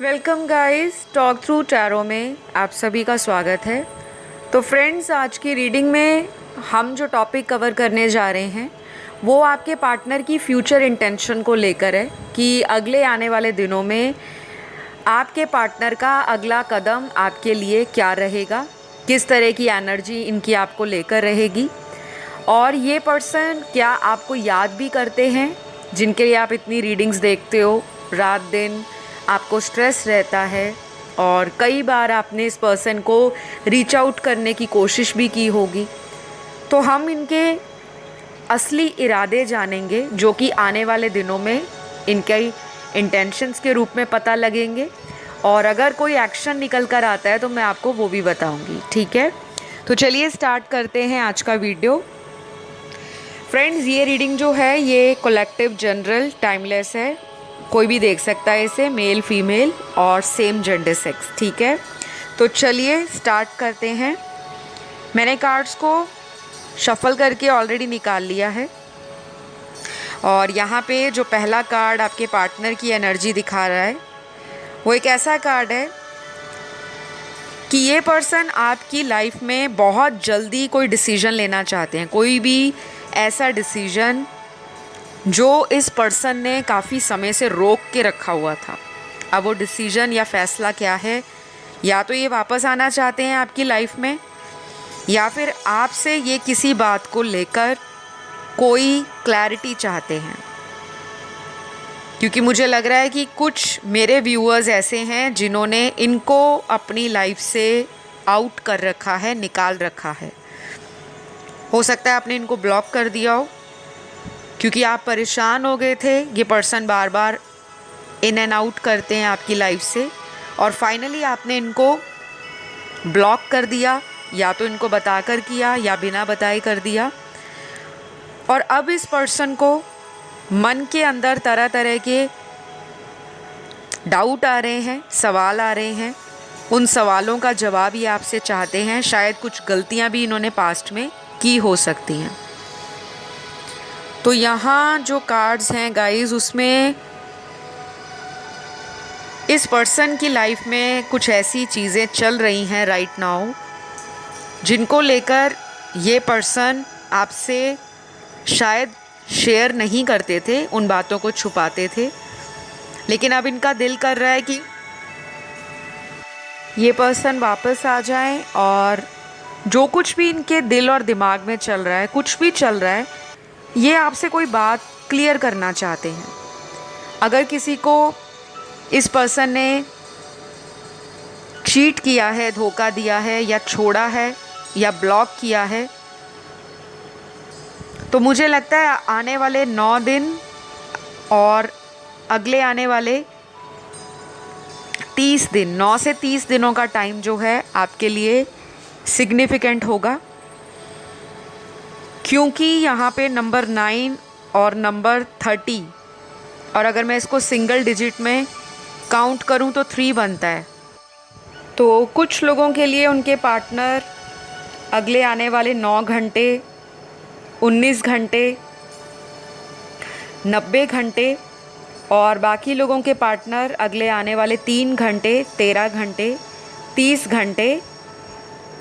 Welcome guys, talk through tarot में आप सभी का स्वागत है। तो फ्रेंड्स, आज की रीडिंग में हम जो टॉपिक कवर करने जा रहे हैं वो आपके पार्टनर की फ्यूचर इंटेंशन को लेकर है कि अगले आने वाले दिनों में आपके पार्टनर का अगला कदम आपके लिए क्या रहेगा, किस तरह की एनर्जी इनकी आपको लेकर रहेगी, और ये पर्सन क्या आपको याद भी करते हैं जिनके लिए आप इतनी रीडिंग्स देखते हो। रात दिन आपको स्ट्रेस रहता है और कई बार आपने इस पर्सन को रीच आउट करने की कोशिश भी की होगी। तो हम इनके असली इरादे जानेंगे जो कि आने वाले दिनों में इनके इंटेंशंस के रूप में पता लगेंगे, और अगर कोई एक्शन निकल कर आता है तो मैं आपको वो भी बताऊंगी। ठीक है, तो चलिए स्टार्ट करते हैं आज का वीडियो। फ्रेंड्स, ये रीडिंग जो है ये कलेक्टिव जनरल टाइमलेस है, कोई भी देख सकता है इसे, मेल फीमेल और सेम जेंडर सेक्स। ठीक है, तो चलिए स्टार्ट करते हैं। मैंने कार्ड्स को शफल करके ऑलरेडी निकाल लिया है और यहाँ पे जो पहला कार्ड आपके पार्टनर की एनर्जी दिखा रहा है वो एक ऐसा कार्ड है कि ये पर्सन आपकी लाइफ में बहुत जल्दी कोई डिसीजन लेना चाहते हैं, कोई भी ऐसा डिसीजन जो इस पर्सन ने काफ़ी समय से रोक के रखा हुआ था। अब वो डिसीजन या फैसला क्या है, या तो ये वापस आना चाहते हैं आपकी लाइफ में, या फिर आपसे ये किसी बात को लेकर कोई क्लैरिटी चाहते हैं। क्योंकि मुझे लग रहा है कि कुछ मेरे व्यूअर्स ऐसे हैं जिन्होंने इनको अपनी लाइफ से आउट कर रखा है, निकाल रखा है। हो सकता है आपने इनको ब्लॉक कर दिया हो क्योंकि आप परेशान हो गए थे। ये person bar bar in and out करते हैं आपकी लाइफ से, और फाइनली आपने इनको ब्लॉक कर दिया, या तो इनको बताकर किया या बिना बताए कर दिया। और अब इस पर्सन को मन के अंदर तरह तरह के डाउट आ रहे हैं, सवाल आ रहे हैं। उन सवालों का जवाब ये आपसे चाहते हैं। शायद कुछ गलतियां भी इन्होंने पास्ट में की हो सकती हैं। तो यहाँ जो कार्ड्स हैं गाइस, उसमें इस पर्सन की लाइफ में कुछ ऐसी चीज़ें चल रही हैं राइट नाउ जिनको लेकर ये पर्सन आपसे शायद शेयर नहीं करते थे, उन बातों को छुपाते थे। लेकिन अब इनका दिल कर रहा है कि ये पर्सन वापस आ जाए, और जो कुछ भी इनके दिल और दिमाग में चल रहा है, कुछ भी चल रहा है, ये आपसे कोई बात क्लियर करना चाहते हैं। अगर किसी को इस पर्सन ने चीट किया है, धोखा दिया है, या छोड़ा है, या ब्लॉक किया है, तो मुझे लगता है आने वाले 9 दिन और अगले आने वाले 30 दिन, 9 से 30 दिनों का टाइम जो है आपके लिए सिग्निफिकेंट होगा। क्योंकि यहाँ पे नंबर 9 और नंबर 30, और अगर मैं इसको सिंगल डिजिट में काउंट करूँ तो 3 बनता है। तो कुछ लोगों के लिए उनके पार्टनर अगले आने वाले 9 घंटे, 19 घंटे, 90 घंटे, और बाकी लोगों के पार्टनर अगले आने वाले 3 घंटे, 13 घंटे, 30 घंटे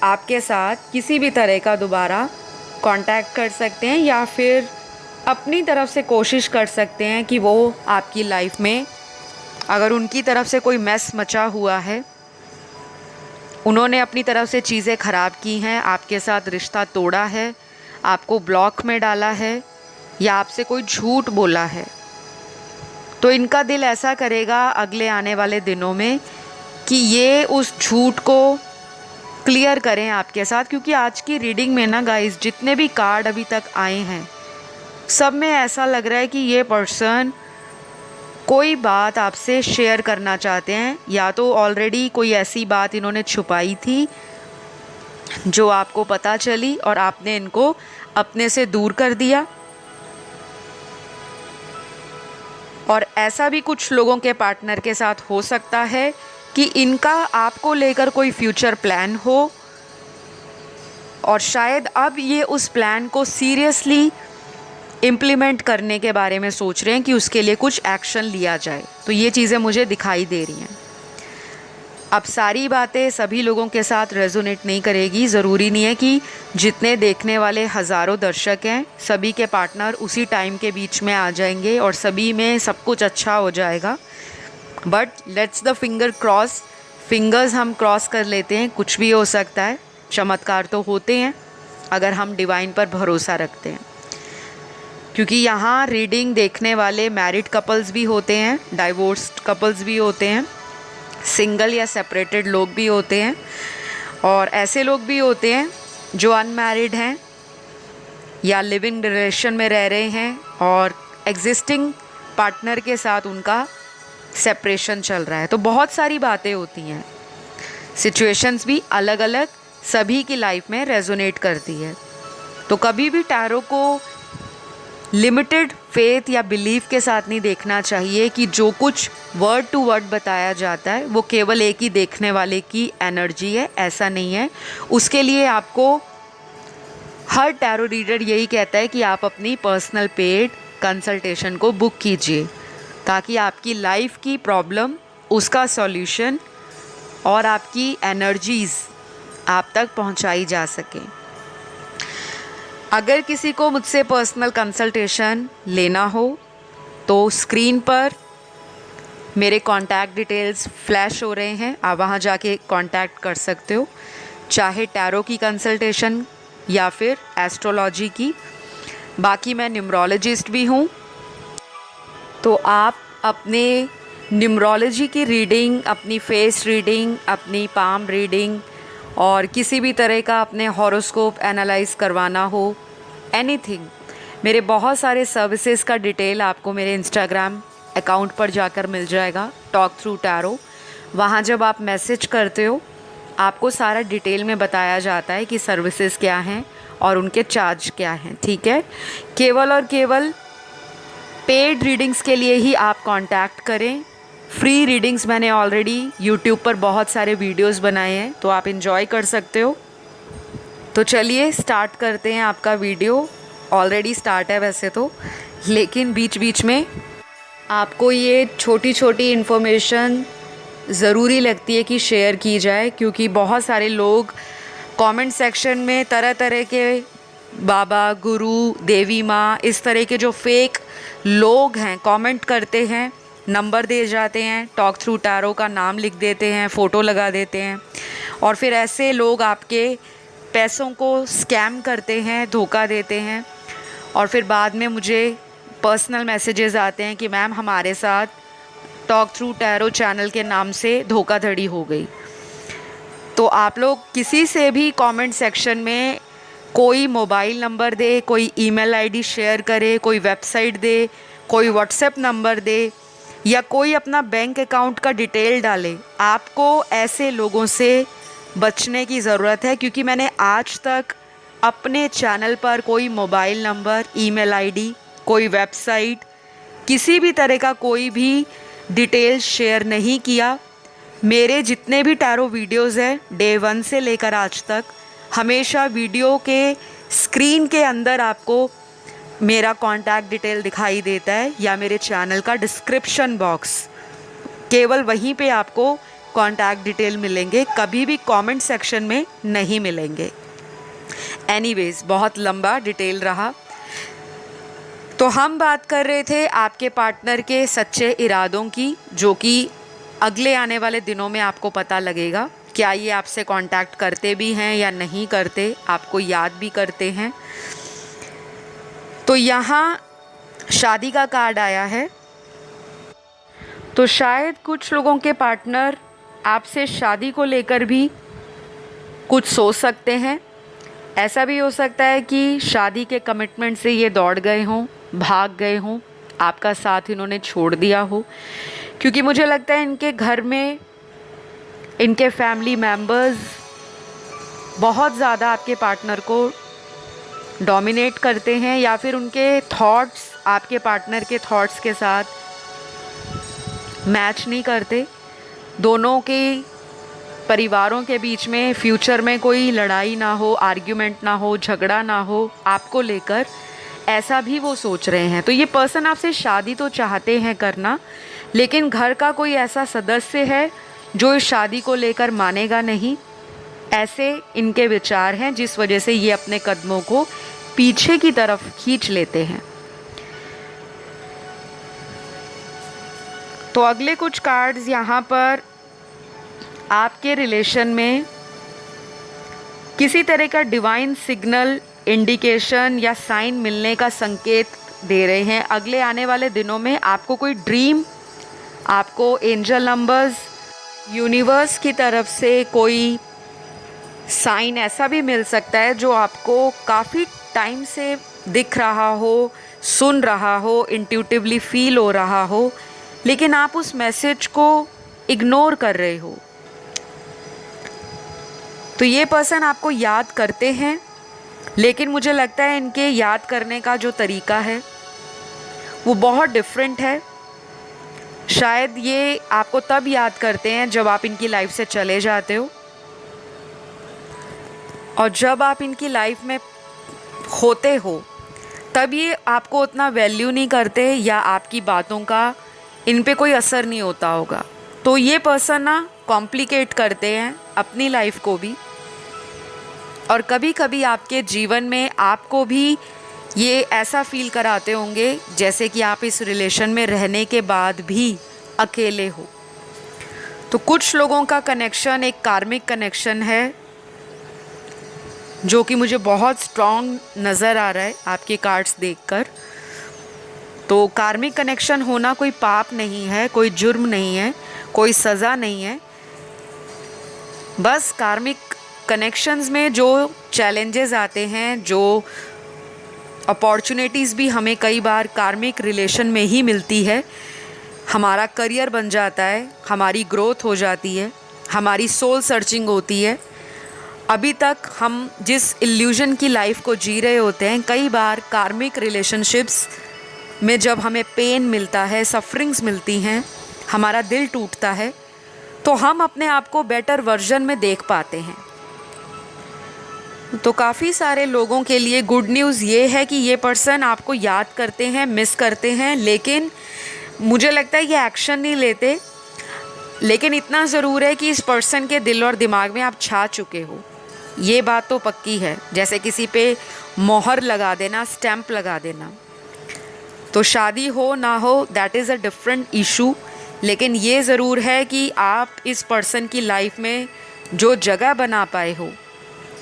आपके साथ किसी भी तरह का दोबारा कांटेक्ट कर सकते हैं, या फिर अपनी तरफ से कोशिश कर सकते हैं कि वो आपकी लाइफ में, अगर उनकी तरफ से कोई मैस मचा हुआ है, उन्होंने अपनी तरफ से चीज़ें ख़राब की हैं, आपके साथ रिश्ता तोड़ा है, आपको ब्लॉक में डाला है, या आपसे कोई झूठ बोला है, तो इनका दिल ऐसा करेगा अगले आने वाले दिनों में कि ये उस झूठ को क्लियर करें आपके साथ। क्योंकि आज की रीडिंग में ना गाइस, जितने भी कार्ड अभी तक आए हैं, सब में ऐसा लग रहा है कि ये पर्सन कोई बात आपसे शेयर करना चाहते हैं, या तो ऑलरेडी कोई ऐसी बात इन्होंने छुपाई थी जो आपको पता चली और आपने इनको अपने से दूर कर दिया। और ऐसा भी कुछ लोगों के पार्टनर के साथ हो सकता है कि इनका आपको लेकर कोई फ्यूचर प्लान हो, और शायद अब ये उस प्लान को सीरियसली इम्प्लीमेंट करने के बारे में सोच रहे हैं कि उसके लिए कुछ एक्शन लिया जाए। तो ये चीज़ें मुझे दिखाई दे रही हैं। अब सारी बातें सभी लोगों के साथ रेजोनेट नहीं करेगी। ज़रूरी नहीं है कि जितने देखने वाले हज़ारों दर्शक हैं सभी के पार्टनर उसी टाइम के बीच में आ जाएंगे और सभी में सब कुछ अच्छा हो जाएगा। बट लेट्स द फिंगर्स हम क्रॉस कर लेते हैं, कुछ भी हो सकता है। चमत्कार तो होते हैं अगर हम डिवाइन पर भरोसा रखते हैं, क्योंकि यहाँ रीडिंग देखने वाले मैरिड कपल्स भी होते हैं, डाइवोर्स्ड कपल्स भी होते हैं, सिंगल या सेपरेटेड लोग भी होते हैं, और ऐसे लोग भी होते हैं जो अनमैरिड हैं या लिविंग रिलेशन में रह रहे हैं और एग्जिस्टिंग पार्टनर के साथ उनका सेपरेशन चल रहा है। तो बहुत सारी बातें होती हैं, सिचुएशंस भी अलग अलग सभी की लाइफ में रेजोनेट करती है। तो कभी भी टैरो को लिमिटेड फेथ या बिलीफ के साथ नहीं देखना चाहिए कि जो कुछ वर्ड टू वर्ड बताया जाता है वो केवल एक ही देखने वाले की एनर्जी है, ऐसा नहीं है। उसके लिए आपको हर टैरो रीडर यही कहता है कि आप अपनी पर्सनल पेड कंसल्टेशन को बुक कीजिए, ताकि आपकी लाइफ की प्रॉब्लम, उसका सॉल्यूशन और आपकी एनर्जीज़ आप तक पहुंचाई जा सके। अगर किसी को मुझसे पर्सनल कंसल्टेशन लेना हो तो स्क्रीन पर मेरे कॉन्टैक्ट डिटेल्स फ्लैश हो रहे हैं, आप वहाँ जाके कॉन्टैक्ट कर सकते हो, चाहे टैरो की कंसल्टेशन या फिर एस्ट्रोलॉजी की। बाकी मैं न्यूमरोलॉजिस्ट भी हूँ, तो आप अपने न्यूमरोलॉजी की रीडिंग, अपनी फेस रीडिंग, अपनी पाम रीडिंग और किसी भी तरह का अपने हॉरोस्कोप एनालाइज करवाना हो, एनीथिंग, मेरे बहुत सारे सर्विसेज का डिटेल आपको मेरे इंस्टाग्राम अकाउंट पर जाकर मिल जाएगा, टॉक थ्रू टैरो। वहाँ जब आप मैसेज करते हो आपको सारा डिटेल में बताया जाता है कि सर्विसेज क्या हैं और उनके चार्ज क्या हैं, ठीक है। केवल और केवल पेड रीडिंग्स के लिए ही आप कांटेक्ट करें। फ्री रीडिंग्स मैंने ऑलरेडी यूट्यूब पर बहुत सारे वीडियोस बनाए हैं, तो आप एंजॉय कर सकते हो। तो चलिए स्टार्ट करते हैं आपका वीडियो। ऑलरेडी स्टार्ट है वैसे तो, लेकिन बीच बीच में आपको ये छोटी छोटी इन्फॉर्मेशन ज़रूरी लगती है कि शेयर की जाए, क्योंकि बहुत सारे लोग कमेंट सेक्शन में तरह तरह के बाबा, गुरु, देवी माँ, इस तरह के जो फेक लोग हैं कमेंट करते हैं, नंबर दे जाते हैं, टॉक थ्रू टैरो का नाम लिख देते हैं, फ़ोटो लगा देते हैं, और फिर ऐसे लोग आपके पैसों को स्कैम करते हैं, धोखा देते हैं, और फिर बाद में मुझे पर्सनल मैसेजेस आते हैं कि मैम हमारे साथ टॉक थ्रू टैरो चैनल के नाम से धोखाधड़ी हो गई। तो आप लोग किसी से भी कमेंट सेक्शन में कोई मोबाइल नंबर दे, कोई ईमेल आईडी शेयर करे, कोई वेबसाइट दे, कोई व्हाट्सएप नंबर दे, या कोई अपना बैंक अकाउंट का डिटेल डाले, आपको ऐसे लोगों से बचने की ज़रूरत है। क्योंकि मैंने आज तक अपने चैनल पर कोई मोबाइल नंबर, ईमेल आईडी, कोई वेबसाइट, किसी भी तरह का कोई भी डिटेल शेयर नहीं किया। मेरे जितने भी टैरो वीडियोस हैं डे 1 से लेकर आज तक, हमेशा वीडियो के स्क्रीन के अंदर आपको मेरा कॉन्टैक्ट डिटेल दिखाई देता है, या मेरे चैनल का डिस्क्रिप्शन बॉक्स, केवल वहीं पे आपको कॉन्टैक्ट डिटेल मिलेंगे, कभी भी कमेंट सेक्शन में नहीं मिलेंगे। एनीवेज, बहुत लंबा डिटेल रहा। तो हम बात कर रहे थे आपके पार्टनर के सच्चे इरादों की, जो कि अगले आने वाले दिनों में आपको पता लगेगा। क्या ये आपसे कांटेक्ट करते भी हैं या नहीं करते, आपको याद भी करते हैं। तो यहाँ शादी का कार्ड आया है, तो शायद कुछ लोगों के पार्टनर आपसे शादी को लेकर भी कुछ सोच सकते हैं। ऐसा भी हो सकता है कि शादी के कमिटमेंट से ये दौड़ गए हों, भाग गए हों, आपका साथ इन्होंने छोड़ दिया हो, क्योंकि मुझे लगता है इनके घर में इनके फैमिली मेम्बर्स बहुत ज़्यादा आपके पार्टनर को डोमिनेट करते हैं, या फिर उनके थॉट्स आपके पार्टनर के थॉट्स के साथ मैच नहीं करते। दोनों के परिवारों के बीच में फ्यूचर में कोई लड़ाई ना हो, आर्ग्यूमेंट ना हो, झगड़ा ना हो आपको लेकर, ऐसा भी वो सोच रहे हैं। तो ये पर्सन आपसे शादी तो चाहते हैं करना, लेकिन घर का कोई ऐसा सदस्य है जो इस शादी को लेकर मानेगा नहीं। ऐसे इनके विचार हैं, जिस वजह से ये अपने कदमों को पीछे की तरफ खींच लेते हैं। तो अगले कुछ कार्ड्स यहाँ पर आपके रिलेशन में किसी तरह का डिवाइन सिग्नल, इंडिकेशन या साइन मिलने का संकेत दे रहे हैं। अगले आने वाले दिनों में आपको कोई ड्रीम, आपको एंजल नंबर्स, यूनिवर्स की तरफ से कोई साइन ऐसा भी मिल सकता है जो आपको काफ़ी टाइम से दिख रहा हो, सुन रहा हो, इंट्यूटिवली फील हो रहा हो, लेकिन आप उस मैसेज को इग्नोर कर रहे हो। तो ये पर्सन आपको याद करते हैं, लेकिन मुझे लगता है इनके याद करने का जो तरीका है वो बहुत डिफरेंट है। शायद ये आपको तब याद करते हैं जब आप इनकी लाइफ से चले जाते हो, और जब आप इनकी लाइफ में होते हो तब ये आपको उतना वैल्यू नहीं करते या आपकी बातों का इन पे कोई असर नहीं होता होगा। तो ये पर्सन ना कॉम्प्लिकेट करते हैं अपनी लाइफ को भी, और कभी कभी आपके जीवन में आपको भी ये ऐसा फील कराते होंगे जैसे कि आप इस रिलेशन में रहने के बाद भी अकेले हो। तो कुछ लोगों का कनेक्शन एक कार्मिक कनेक्शन है, जो कि मुझे बहुत स्ट्रॉन्ग नज़र आ रहा है आपके कार्ड्स देखकर। तो कार्मिक कनेक्शन होना कोई पाप नहीं है, कोई जुर्म नहीं है, कोई सज़ा नहीं है। बस कार्मिक कनेक्शंस में जो चैलेंजेस आते हैं, जो अपॉर्चुनिटीज़ भी हमें कई बार कार्मिक रिलेशन में ही मिलती है। हमारा करियर बन जाता है, हमारी ग्रोथ हो जाती है, हमारी सोल सर्चिंग होती है। अभी तक हम जिस इल्यूजन की लाइफ को जी रहे होते हैं, कई बार कार्मिक रिलेशनशिप्स में जब हमें पेन मिलता है, सफरिंग्स मिलती हैं, हमारा दिल टूटता है, तो हम अपने आप को बेटर वर्जन में देख पाते हैं। तो काफ़ी सारे लोगों के लिए गुड न्यूज़ ये है कि ये पर्सन आपको याद करते हैं, मिस करते हैं, लेकिन मुझे लगता है ये एक्शन नहीं लेते। लेकिन इतना ज़रूर है कि इस पर्सन के दिल और दिमाग में आप छा चुके हो, ये बात तो पक्की है। जैसे किसी पे मोहर लगा देना, स्टैम्प लगा देना। तो शादी हो ना हो, that is a different issue, लेकिन ये ज़रूर है कि आप इस पर्सन की लाइफ में जो जगह बना पाए हो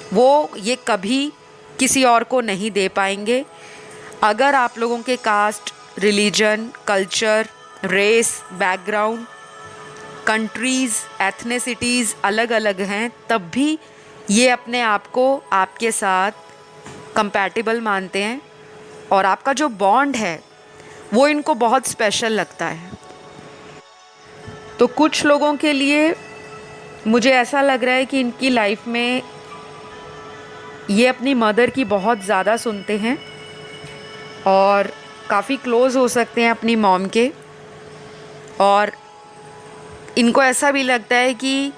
वो ये कभी किसी और को नहीं दे पाएंगे। अगर आप लोगों के caste, religion, culture, race, background, countries, ethnicities अलग अलग हैं, तब भी ये अपने आप को आपके साथ कंपैटिबल मानते हैं, और आपका जो बॉन्ड है वो इनको बहुत स्पेशल लगता है। तो कुछ लोगों के लिए मुझे ऐसा लग रहा है कि इनकी लाइफ में ये अपनी मदर की बहुत ज़्यादा सुनते हैं और काफ़ी क्लोज़ हो सकते हैं अपनी मॉम के, और इनको ऐसा भी लगता है कि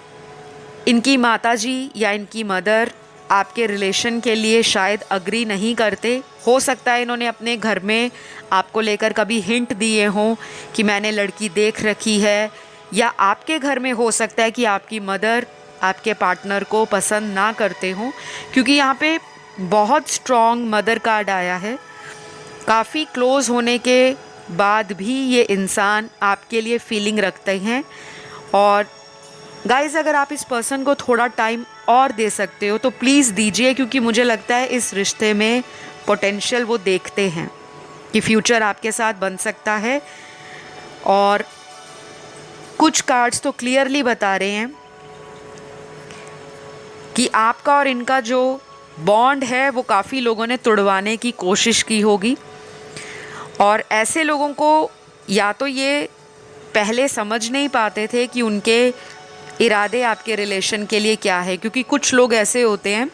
इनकी माताजी या इनकी मदर आपके रिलेशन के लिए शायद अग्री नहीं करते। हो सकता है इन्होंने अपने घर में आपको लेकर कभी हिंट दिए हों कि मैंने लड़की देख रखी है, या आपके घर में हो सकता है कि आपकी मदर आपके पार्टनर को पसंद ना करते हों, क्योंकि यहाँ पे बहुत स्ट्रॉन्ग मदर कार्ड आया है। काफ़ी क्लोज़ होने के बाद भी ये इंसान आपके लिए फीलिंग रखते हैं। और गाइज़, अगर आप इस पर्सन को थोड़ा टाइम और दे सकते हो तो प्लीज़ दीजिए, क्योंकि मुझे लगता है इस रिश्ते में पोटेंशियल वो देखते हैं कि फ्यूचर आपके साथ बन सकता है। और कुछ कार्ड्स तो क्लियरली बता रहे हैं कि आपका और इनका जो बॉन्ड है वो काफ़ी लोगों ने तोड़वाने की कोशिश की होगी, और ऐसे लोगों को या तो ये पहले समझ नहीं पाते थे कि उनके इरादे आपके रिलेशन के लिए क्या है, क्योंकि कुछ लोग ऐसे होते हैं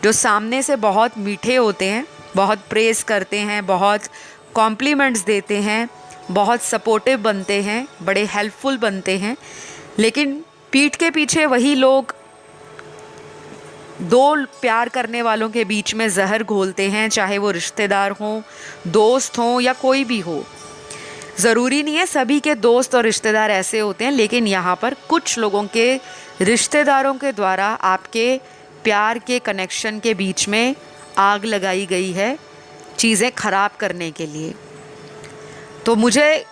जो सामने से बहुत मीठे होते हैं, बहुत प्रेज़ करते हैं, बहुत कॉम्प्लीमेंट्स देते हैं, बहुत सपोर्टिव बनते हैं, बड़े हेल्पफुल बनते हैं, लेकिन पीठ के पीछे वही लोग दो प्यार करने वालों के बीच में जहर घोलते हैं, चाहे वो रिश्तेदार हों, दोस्त हों या कोई भी हो। ज़रूरी नहीं है सभी के दोस्त और रिश्तेदार ऐसे होते हैं, लेकिन यहाँ पर कुछ लोगों के रिश्तेदारों के द्वारा आपके प्यार के कनेक्शन के बीच में आग लगाई गई है चीज़ें ख़राब करने के लिए। तो मुझे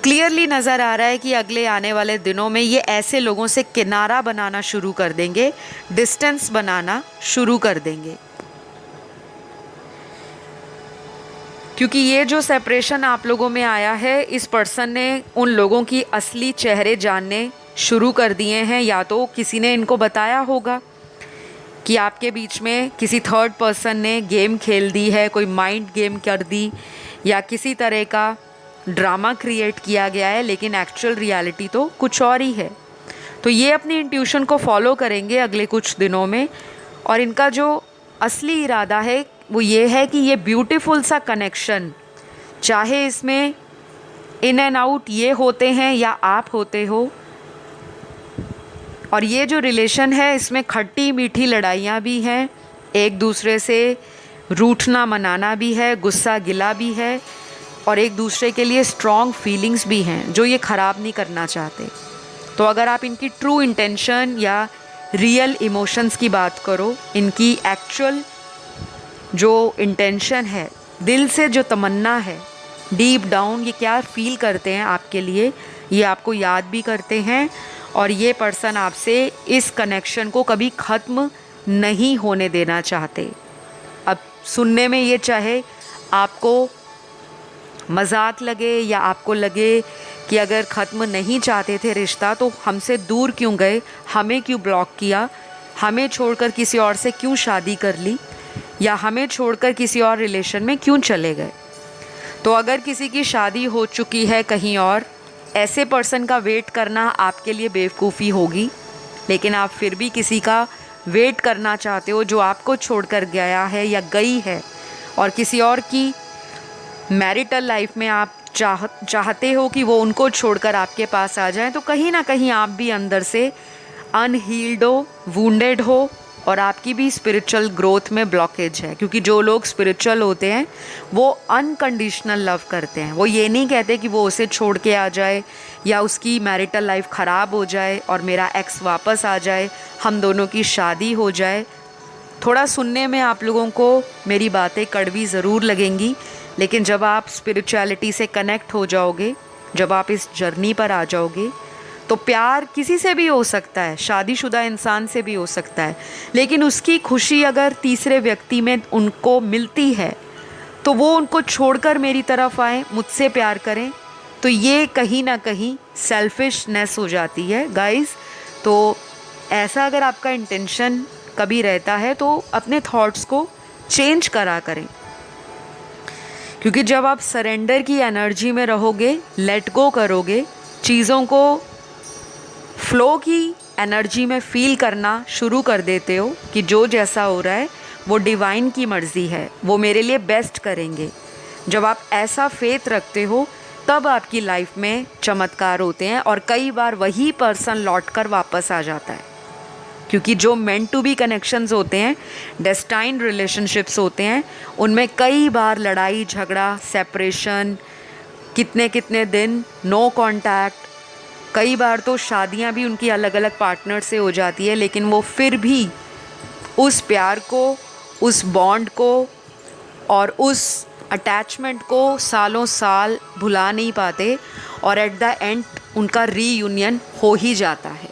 क्लियरली नज़र आ रहा है कि अगले आने वाले दिनों में ये ऐसे लोगों से किनारा बनाना शुरू कर देंगे, डिस्टेंस बनाना शुरू कर देंगे, क्योंकि ये जो सेपरेशन आप लोगों में आया है, इस पर्सन ने उन लोगों की असली चेहरे जानने शुरू कर दिए हैं। या तो किसी ने इनको बताया होगा कि आपके बीच में किसी थर्ड पर्सन ने गेम खेल दी है, कोई माइंड गेम कर दी, या किसी तरह का ड्रामा क्रिएट किया गया है, लेकिन एक्चुअल रियलिटी तो कुछ और ही है। तो ये अपनी इंट्यूशन को फॉलो करेंगे अगले कुछ दिनों में, और इनका जो असली इरादा है वो ये है कि ये ब्यूटीफुल सा कनेक्शन, चाहे इसमें इन एंड आउट ये होते हैं या आप होते हो, और ये जो रिलेशन है इसमें खट्टी मीठी लड़ाइयाँ भी हैं, एक दूसरे से रूठना मनाना भी है, गुस्सा गिला भी है, और एक दूसरे के लिए स्ट्रॉन्ग फीलिंग्स भी हैं जो ये ख़राब नहीं करना चाहते। तो अगर आप इनकी ट्रू इंटेंशन या रियल इमोशंस की बात करो, इनकी एक्चुअल जो इंटेंशन है, दिल से जो तमन्ना है, डीप डाउन ये क्या फील करते हैं आपके लिए, ये आपको याद भी करते हैं, और ये पर्सन आपसे इस कनेक्शन को कभी ख़त्म नहीं होने देना चाहते। अब सुनने में ये चाहे आपको मजाक लगे या आपको लगे कि अगर ख़त्म नहीं चाहते थे रिश्ता तो हमसे दूर क्यों गए, हमें क्यों ब्लॉक किया, हमें छोड़कर किसी और से क्यों शादी कर ली, या हमें छोड़कर किसी और रिलेशन में क्यों चले गए। तो अगर किसी की शादी हो चुकी है कहीं और, ऐसे पर्सन का वेट करना आपके लिए बेवकूफ़ी होगी, लेकिन आप फिर भी किसी का वेट करना चाहते हो जो आपको छोड़कर गया है या गई है, और किसी और की मैरिटल लाइफ में आप चाहते हो कि वो उनको छोड़कर आपके पास आ जाए, तो कहीं ना कहीं आप भी अंदर से अनहील्ड हो, वुंडेड हो, और आपकी भी स्पिरिचुअल ग्रोथ में ब्लॉकेज है। क्योंकि जो लोग स्पिरिचुअल होते हैं वो अनकंडीशनल लव करते हैं, वो ये नहीं कहते कि वो उसे छोड़ के आ जाए या उसकी मैरिटल लाइफ ख़राब हो जाए और मेरा एक्स वापस आ जाए, हम दोनों की शादी हो जाए। थोड़ा सुनने में आप लोगों को मेरी बातें कड़वी ज़रूर लगेंगी, लेकिन जब आप स्पिरिचुअलिटी से कनेक्ट हो जाओगे, जब आप इस जर्नी पर आ जाओगे, तो प्यार किसी से भी हो सकता है, शादीशुदा इंसान से भी हो सकता है, लेकिन उसकी खुशी अगर तीसरे व्यक्ति में उनको मिलती है तो वो उनको छोड़कर मेरी तरफ आए, मुझसे प्यार करें, तो ये कहीं ना कहीं सेल्फिशनेस हो जाती है गाइस। तो ऐसा अगर आपका इंटेंशन कभी रहता है तो अपने थॉट्स को चेंज करा करें, क्योंकि जब आप सरेंडर की एनर्जी में रहोगे, लेट गो करोगे, चीज़ों को फ्लो की एनर्जी में फील करना शुरू कर देते हो कि जो जैसा हो रहा है वो डिवाइन की मर्ज़ी है, वो मेरे लिए बेस्ट करेंगे। जब आप ऐसा फेथ रखते हो तब आपकी लाइफ में चमत्कार होते हैं, और कई बार वही पर्सन लौटकर वापस आ जाता है, क्योंकि जो मेंट टू बी कनेक्शंस होते हैं, डेस्टाइन्ड रिलेशनशिप्स होते हैं, उनमें कई बार लड़ाई झगड़ा, सेपरेशन, कितने कितने दिन नो कांटेक्ट, कई बार तो शादियां भी उनकी अलग अलग पार्टनर से हो जाती है, लेकिन वो फिर भी उस प्यार को, उस बॉन्ड को और उस अटैचमेंट को सालों साल भुला नहीं पाते, और एट द एंड उनका रीयूनियन हो ही जाता है।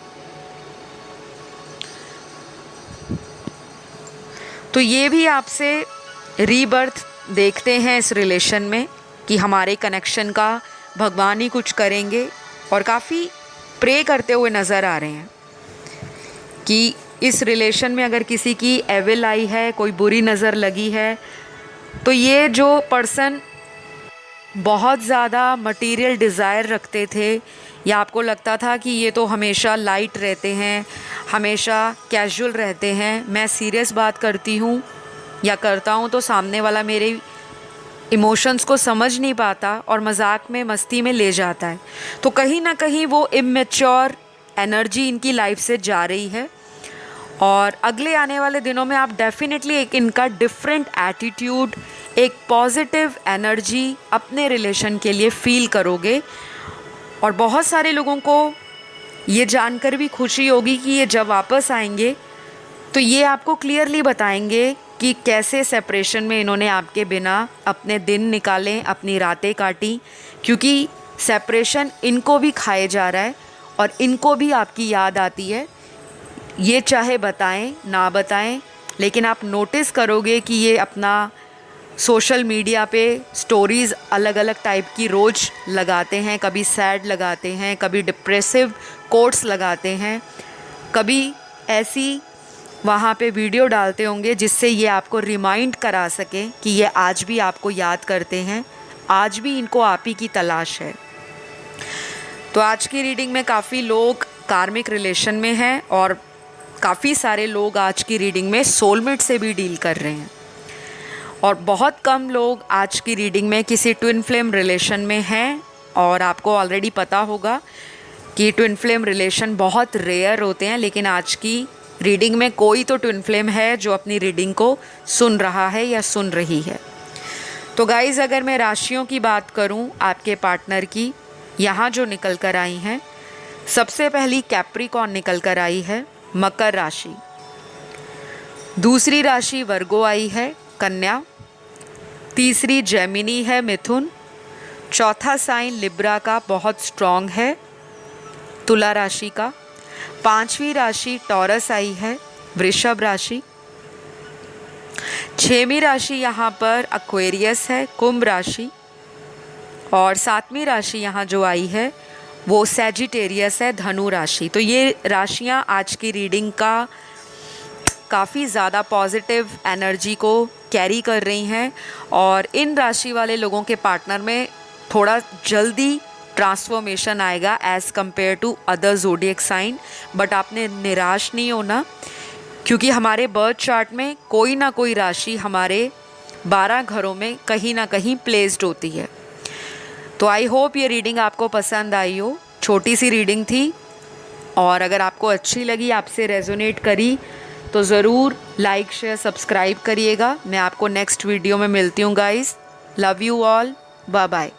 तो ये भी आपसे रीबर्थ देखते हैं इस रिलेशन में कि हमारे कनेक्शन का भगवान ही कुछ करेंगे, और काफ़ी प्रे करते हुए नज़र आ रहे हैं कि इस रिलेशन में अगर किसी की एविल आई है, कोई बुरी नज़र लगी है, तो ये जो पर्सन बहुत ज़्यादा मटेरियल डिज़ायर रखते थे, या आपको लगता था कि ये तो हमेशा लाइट रहते हैं, हमेशा कैजुअल रहते हैं, मैं सीरियस बात करती हूँ या करता हूँ तो सामने वाला मेरे इमोशंस को समझ नहीं पाता और मजाक में, मस्ती में ले जाता है, तो कहीं ना कहीं वो इमेच्योर एनर्जी इनकी लाइफ से जा रही है। और अगले आने वाले दिनों में आप डेफिनेटली एक इनका डिफरेंट एटीट्यूड, एक पॉजिटिव एनर्जी अपने रिलेशन के लिए फील करोगे। और बहुत सारे लोगों को ये जानकर भी खुशी होगी कि ये जब वापस आएंगे तो ये आपको क्लियरली बताएंगे कि कैसे सेपरेशन में इन्होंने आपके बिना अपने दिन निकाले, अपनी रातें काटी, क्योंकि सेपरेशन इनको भी खाए जा रहा है और इनको भी आपकी याद आती है। ये चाहे बताएं ना बताएं, लेकिन आप नोटिस करोगे कि ये अपना सोशल मीडिया पे स्टोरीज़ अलग अलग टाइप की रोज़ लगाते हैं। कभी सैड लगाते हैं, कभी डिप्रेसिव कोट्स लगाते हैं, कभी ऐसी वहाँ पे वीडियो डालते होंगे जिससे ये आपको रिमाइंड करा सके कि ये आज भी आपको याद करते हैं, आज भी इनको आप ही की तलाश है। तो आज की रीडिंग में काफ़ी लोग कार्मिक रिलेशन में हैं और काफ़ी सारे लोग आज की रीडिंग में सोलमेट से भी डील कर रहे हैं, और बहुत कम लोग आज की रीडिंग में किसी ट्विन फ्लेम रिलेशन में हैं। और आपको ऑलरेडी पता होगा कि ट्विन फ्लेम रिलेशन बहुत रेयर होते हैं, लेकिन आज की रीडिंग में कोई तो ट्विन फ्लेम है जो अपनी रीडिंग को सुन रहा है या सुन रही है। तो गाइज़, अगर मैं राशियों की बात करूं आपके पार्टनर की, यहाँ जो निकल कर आई हैं, सबसे पहली कैप्रिकॉर्न निकल कर आई है, मकर राशि। दूसरी राशि वर्गो आई है, कन्या। तीसरी जेमिनी है, मिथुन। चौथा साइन लिब्रा का बहुत स्ट्रॉन्ग है, तुला राशि का। पांचवी राशि टॉरस आई है, वृषभ राशि। छठवीं राशि यहाँ पर एक्वेरियस है, कुंभ राशि। और सातवीं राशि यहाँ जो आई है वो सैजिटेरियस है, धनु राशि। तो ये राशियाँ आज की रीडिंग का काफ़ी ज़्यादा पॉजिटिव एनर्जी को कैरी कर रही हैं, और इन राशि वाले लोगों के पार्टनर में थोड़ा जल्दी ट्रांसफॉर्मेशन आएगा as compared to other zodiac sign. But आपने निराश नहीं होना, क्योंकि हमारे बर्थ चार्ट में कोई ना कोई राशि हमारे 12 घरों में कहीं ना कहीं प्लेस्ड होती है। तो आई होप ये रीडिंग आपको पसंद आई हो। छोटी सी रीडिंग थी, और अगर आपको अच्छी लगी, आपसे रेजोनेट करी, तो ज़रूर लाइक शेयर सब्सक्राइब करिएगा। मैं आपको नेक्स्ट वीडियो में मिलती हूँ guys. Love you all, bye bye.